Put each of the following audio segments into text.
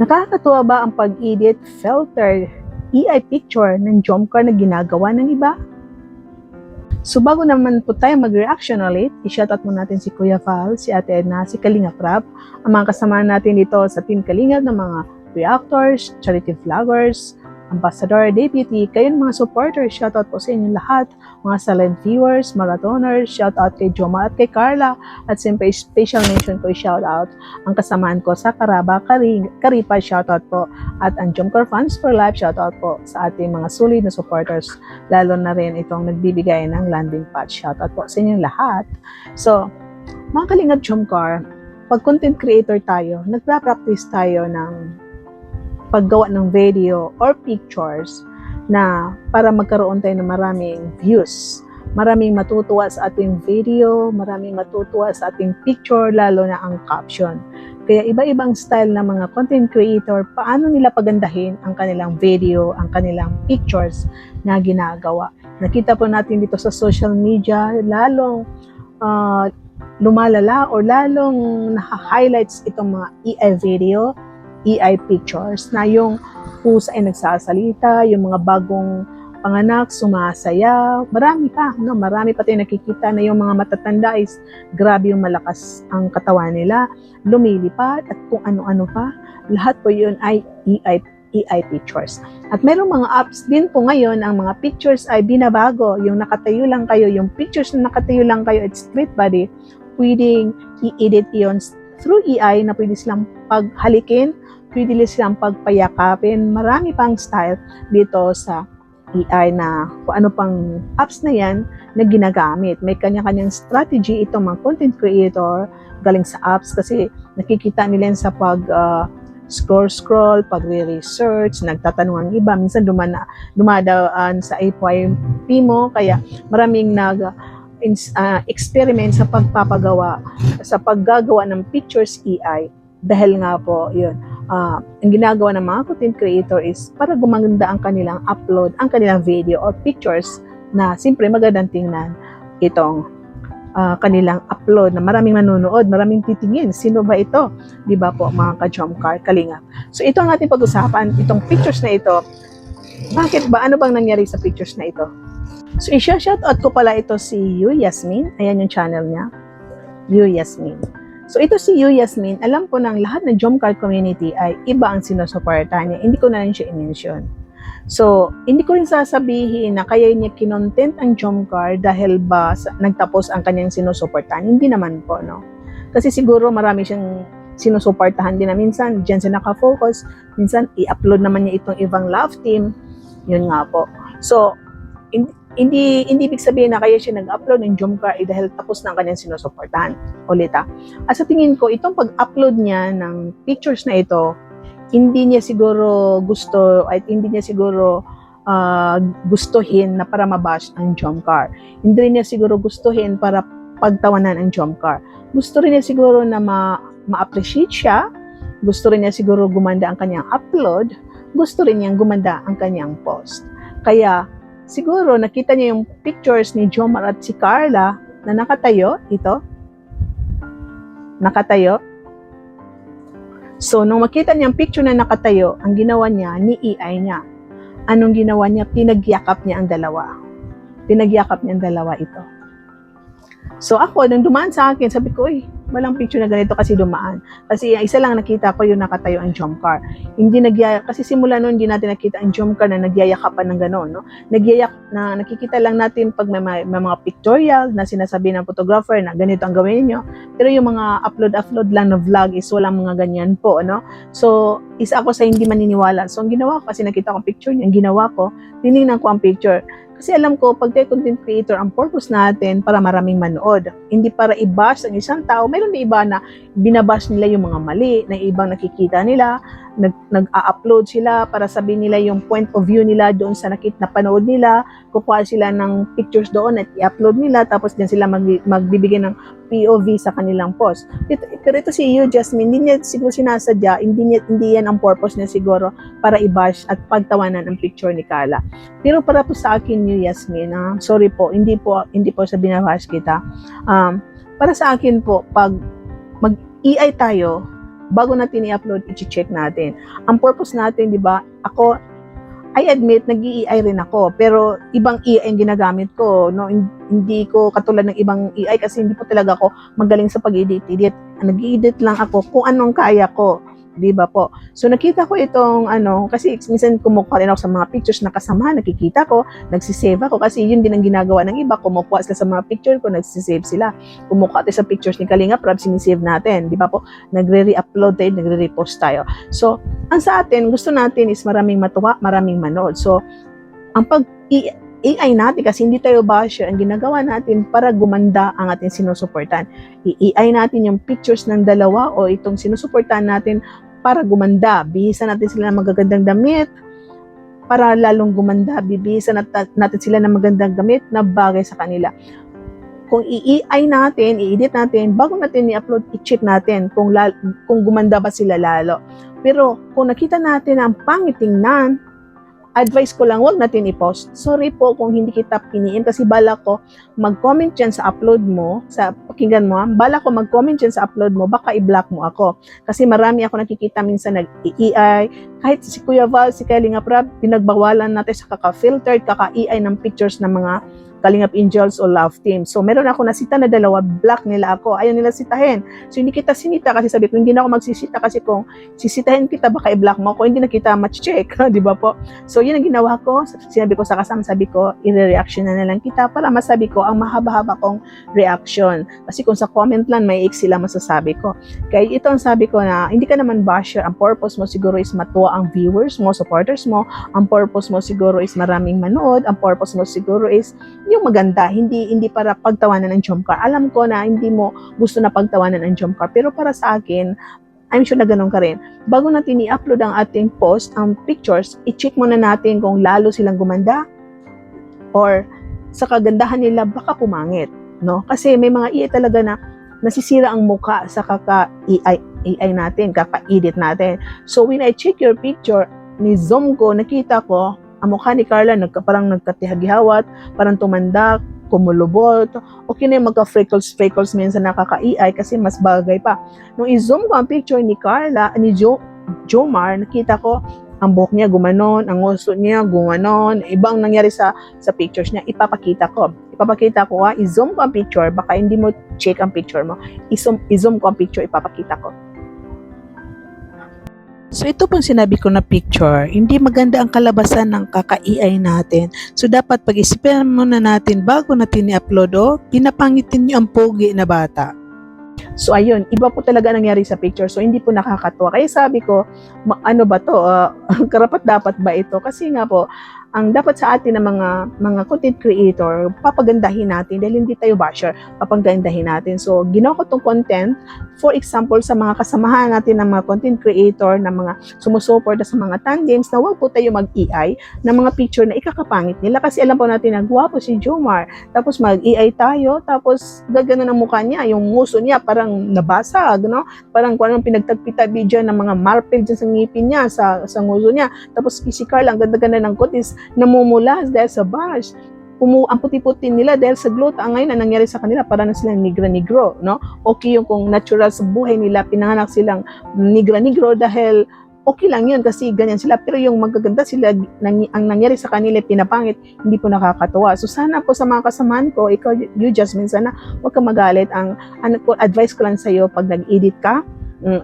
Nakakatuwa ba ang pag-edit, filter, AI picture ng Jomcar na ginagawa ng iba? So bago naman po tayo mag-reaction ulit, i-shoutout mo natin si Kuya Val, si Ate Edna, si Kalinga Prab, ang mga kasama natin dito sa Team Kalinga ng mga reactors, charity vloggers, ambassador, deputy, kayong mga supporters, shoutout po sa inyong lahat, mga silent viewers, marathoners, shoutout kay Joma at kay Carla, at siyempre special mention ko shoutout ang kasamaan ko sa Karaba, Karipa, shoutout po, at ang Jomcar Fans for Life, shoutout po sa ating mga sulit na supporters, lalo na rin itong nagbibigay ng landing pad, shoutout po sa inyong lahat. So, mga kalingap Jomcar, pag content creator tayo, nagpa-practice tayo ng paggawa ng video or pictures na para magkaroon tayo ng maraming views, maraming matutuwa sa ating video, maraming matutuwa sa ating picture, lalo na ang caption. Kaya iba-ibang style ng mga content creator, paano nila pagandahin ang kanilang video, ang kanilang pictures na ginagawa. Nakita po natin dito sa social media, lalong lumalala or lalong naka-highlights itong mga AI video, AI pictures na yung pusa ay nagsasalita, yung mga bagong panganak sumasaya, marami pa, no? Marami pa tayong nakikita na yung mga matatanda is grabe yung malakas ang katawan nila, lumilipad at kung ano-ano pa, lahat po yun ay AI pictures. At merong mga apps din po ngayon, ang mga pictures ay binabago, yung nakatayo lang kayo, yung pictures na nakatayo lang kayo at straight body, pwedeng i-edit yun through AI na pwede silang paghalikin, pwede silang pagpayakapin, marami pang style dito sa AI na kung ano pang apps na yan na ginagamit. May kanya-kanyang strategy itong mga content creator galing sa apps kasi nakikita nila sa pag scroll, pag-research, nagtatanong ang iba, minsan dumadaan sa FYP mo, kaya maraming experiment sa pagpapagawa, sa paggagawa ng pictures AI. Dahil nga po, yun, ang ginagawa ng mga content creator is para gumaganda ang kanilang upload, ang kanilang video or pictures na siyempre magandang tingnan itong kanilang upload na maraming manonood, maraming titingin. Sino ba ito? Di ba po mga ka-Jomcar, Kalinga? So ito ang ating pag-usapan, itong pictures na ito. Bakit ba? Ano bang nangyari sa pictures na ito? So i-shoutout ko pala ito si Yu Yasmin. Ayan yung channel niya. Yu Yasmin. So ito si Yu Yasmin, alam ko ng lahat ng Jomcar community ay iba ang sinusuportahan niya. Hindi ko na rin siya i-mention. So, hindi ko rin sasabihin na kaya niya kinontent ang Jomcar dahil ba nagtapos ang kanyang sinusuportahan. Hindi naman po, no? Kasi siguro marami siyang sinusuportahan din na minsan diyan siya nakafocus, minsan i-upload naman niya itong ibang love team. Yun nga po. So, hindi ibig sabihin na kaya siya nag-upload ng Jomcar dahil tapos na ang kanyang sinusuportahan. Ulit At sa tingin ko, itong pag-upload niya ng pictures na ito, hindi niya siguro gusto, at hindi niya siguro gustuhin na para mabash ang Jomcar. Hindi rin niya siguro gustuhin para pagtawanan ang Jomcar. Gusto rin niya siguro na ma-appreciate siya, gusto rin niya siguro gumanda ang kanyang upload, gusto rin niyang gumanda ang kanyang post. Kaya, siguro nakita niya yung pictures ni Jomar at si Carla na nakatayo, ito. Nakatayo. So, nung makita niya ang picture na nakatayo, ang ginawa niya, ni-AI niya. Anong ginawa niya? Pinagyakap niya ang dalawa. Pinagyakap niya ang dalawa ito. So, ako, nung dumaan sa akin, sabi ko, walang picture na ganito kasi dumaan. Kasi isa lang nakita ko yung nakatayo ang Jomcar. Kasi simula noon hindi natin nakita ang Jomcar na nagyayakapan ng gano'n, no? Nakikita lang natin pag may mga pictorial na sinasabi ng photographer na ganito ang gawin niyo. Pero yung mga upload lang na vlog is walang mga ganyan po, no? So, isa ako sa hindi maniniwala. So, ang ginawa ko, kasi nakita ko ang picture niya, ang ginawa ko, tinignan ko ang picture. Kasi alam ko, pag tayo content creator, ang purpose natin para maraming manood. Hindi para i-bash ang isang tao. Mayroon na iba na binabash nila yung mga mali, na ibang nakikita nila, nag-a-upload sila para sabihin nila yung point of view nila doon sa napanood nila, kukuha sila ng pictures doon at i-upload nila, tapos din sila magbibigay ng POV sa kanilang post. Pero ito si Yu Jasmine, hindi niya siguro sinasadya, hindi yan ang purpose niya siguro para i-bash at pagtawanan ang picture ni Carla. Pero para po sa akin, Yu Jasmine, sorry po, hindi po sa binabash kita. Para sa akin po, pag mag-EI tayo, bago natin i-upload, i-check natin. Ang purpose natin, di ba, ako, I admit, nag-i-AI rin ako, pero ibang AI ang ginagamit ko, no? Hindi ko katulad ng ibang AI kasi hindi po talaga ako magaling sa pag-edit. Nag-i-edit lang ako kung anong kaya ko, di ba po? So nakita ko itong kasi minsan kumukuha rin ako sa mga pictures na kasama, nakikita ko, nagsisave ako kasi yun din ang ginagawa ng iba, kumukuha sila sa mga picture ko, nagsisave sila. Kumukuha tayo sa pictures ni Kalinga Prab, sinisave natin, di ba po? Nagre-re-upload tayo, nagre-repost tayo. So, ang sa atin, gusto natin is maraming matuwa, maraming manood. So, ang AI natin, kasi hindi tayo basher, ang ginagawa natin para gumanda ang ating sinusuportan. I-AI natin yung pictures ng dalawa o itong sinusuportan natin para gumanda. Bihisan natin sila ng magagandang damit para lalong gumanda. Bibihisan natin sila ng magandang damit na bagay sa kanila. Kung i-AI natin, i-edit natin, bago natin i-upload, i-check natin kung gumanda ba sila lalo. Pero kung nakita natin ang pangit tingnan, advice ko lang, huwag natin i-post. Sorry po kung hindi kita piniin kasi bala ko mag-comment dyan sa upload mo, sa pakinggan mo, bala ko mag-comment dyan sa upload mo, baka i-block mo ako. Kasi marami ako nakikita minsan nag-AI, kahit si Kuya Val, si Kalinga Prab, pinagbawalan natin sa kaka-filtered, kaka-AI ng pictures ng mga Kalingap Angels o Love Team. So, meron ako nasita na dalawa, block nila ako. Ayaw nila sitahin. So, hindi kita sinita kasi sabi ko, hindi na ako magsisita kasi kung sisitahin kita, baka i-block mo ako, hindi na kita match-check. Di ba po? So, yun ang ginawa ko. Sinabi ko sa kasama, sabi ko, i-reaction na lang kita para masabi ko ang mahaba-haba kong reaction. Kasi kung sa comment lang, may X sila masasabi ko. Kaya ito ang sabi ko na, hindi ka naman basher. Ang purpose mo siguro is matuwa ang viewers mo, supporters mo. Ang purpose mo siguro is maraming manood. Ang purpose mo siguro is yung maganda, hindi para pagtawanan ng jump car. Alam ko na hindi mo gusto na pagtawanan ng jump car, pero para sa akin, I'm sure na ganun ka rin. Bago natin i-upload ang ating post, ang pictures, i-check muna natin kung lalo silang gumanda or sa kagandahan nila baka pumangit, no? Kasi may mga AI talaga na nasisira ang muka sa kaka-AI natin, kaka-edit natin. So when I check your picture, ni zoom ko, nakita ko ang mukha ni Carla parang nagkatihagihawat, parang tumanda, kumulubot, okay na yung magka-freckles minsan nakaka-AI kasi mas bagay pa. Nung i-zoom ko ang picture ni Carla, ni Jomar, nakita ko ang buhok niya gumanon, ang nguso niya gumanon, ibang nangyari sa pictures niya, ipapakita ko i-zoom ko ang picture, baka hindi mo check ang picture mo, i-zoom ko ang picture, ipapakita ko. So ito pong sinabi ko na picture, hindi maganda ang kalabasan ng kaka-AI natin. So dapat pag-isipan muna natin bago natin i-upload pinapangitin niyo ang pogi na bata. So ayun, iba po talaga nangyari sa picture. So hindi po nakakatuwa. Kaya sabi ko, ano ba to? Karapat dapat ba ito? Kasi nga po, ang dapat sa atin ng mga content creator, papagandahin natin dahil hindi tayo basher, papagandahin natin. So, ginawa ko itong content, for example, sa mga kasamahan natin ng mga content creator, ng mga sumusuporta sa mga tandems, na huwag po tayo mag-AI ng mga picture na ikakapangit nila. Kasi alam po natin na gwapo si Jomar, tapos mag-AI tayo, tapos gagano ng mukha niya, yung nguso niya parang nabasag, no? Parang kung anong pinagtagpitabi dyan ng mga marpel dyan sa ngipin niya, sa nguso niya. Tapos si Carla, ang ganda-ganda ng kutis, namumulas dahil sa bash. Ang puti-puti nila dahil sa gluta. Ngayon, ang nangyari sa kanila, parang silang nigra-negro, no? Okay yung kung natural sa buhay nila, pinanganak silang nigra-negro dahil okay lang yun kasi ganyan sila. Pero yung magaganda sila, ang nangyari sa kanila, pinapangit, hindi po nakakatuwa. So sana po sa mga kasamahan ko, ikaw, you Jasmine, sana huwag ka magalit. Ang advice ko lang sa'yo, pag nag-edit ka,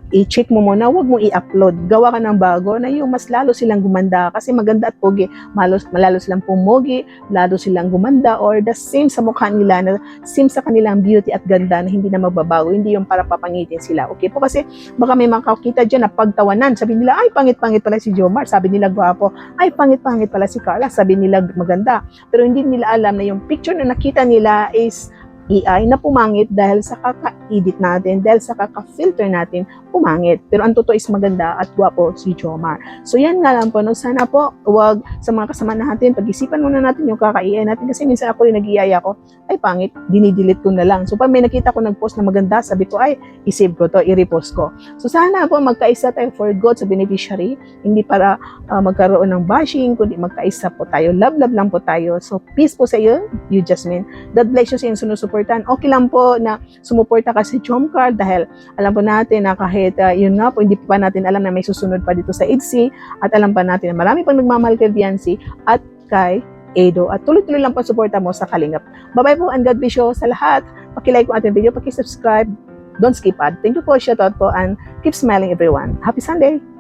i-check mo muna, huwag mo i-upload. Gawa ka ng bago na yung mas lalo silang gumanda kasi maganda at pogi. Malalo silang pumogi, lalo silang gumanda or the same sa mukha nila, na same sa kanilang beauty at ganda na hindi na magbabago. Hindi yung para papangitin sila. Okay po, kasi baka may makakita dyan na pagtawanan. Sabi nila, ay pangit-pangit pala si Jomar. Sabi nila gwapo. Ay pangit-pangit pala si Carla. Sabi nila maganda. Pero hindi nila alam na yung picture na nakita nila is AI na pumangit dahil sa kaka-edit natin, dahil sa kaka-filter natin, pumangit. Pero ang totoo is maganda at gwapo si Jomar. So yan nga lang po, no? Sana po, wag sa mga kasama natin, pag-isipan muna natin yung kaka-AI natin kasi minsan ako rin nag-AI ako, ay pangit, dinidelete ko na lang. So pag may nakita ko nag-post na maganda, sabi ko, ay, isave ko to, i-repost ko. So sana po, magkaisa tayo for good sa beneficiary, hindi para magkaroon ng bashing, kundi magkaisa po tayo, love lang po tayo. So peace po sa iyo, you Jasmine. God bless you sa iyong sunusuporta suportahan. Okay lang po na sumuporta ka sa Jomcar dahil alam po natin na kahit yun nga po, hindi pa natin alam na may susunod pa dito sa EDC at alam pa natin na marami pang nagmamahal kay Viancy at kay Edo. At tuloy-tuloy lang po suporta mo sa Kalingap. Bye-bye po and God bless you sa lahat. Paki-like po ating video, paki-subscribe. Don't skip ad. Thank you po, shout out po, and keep smiling everyone. Happy Sunday!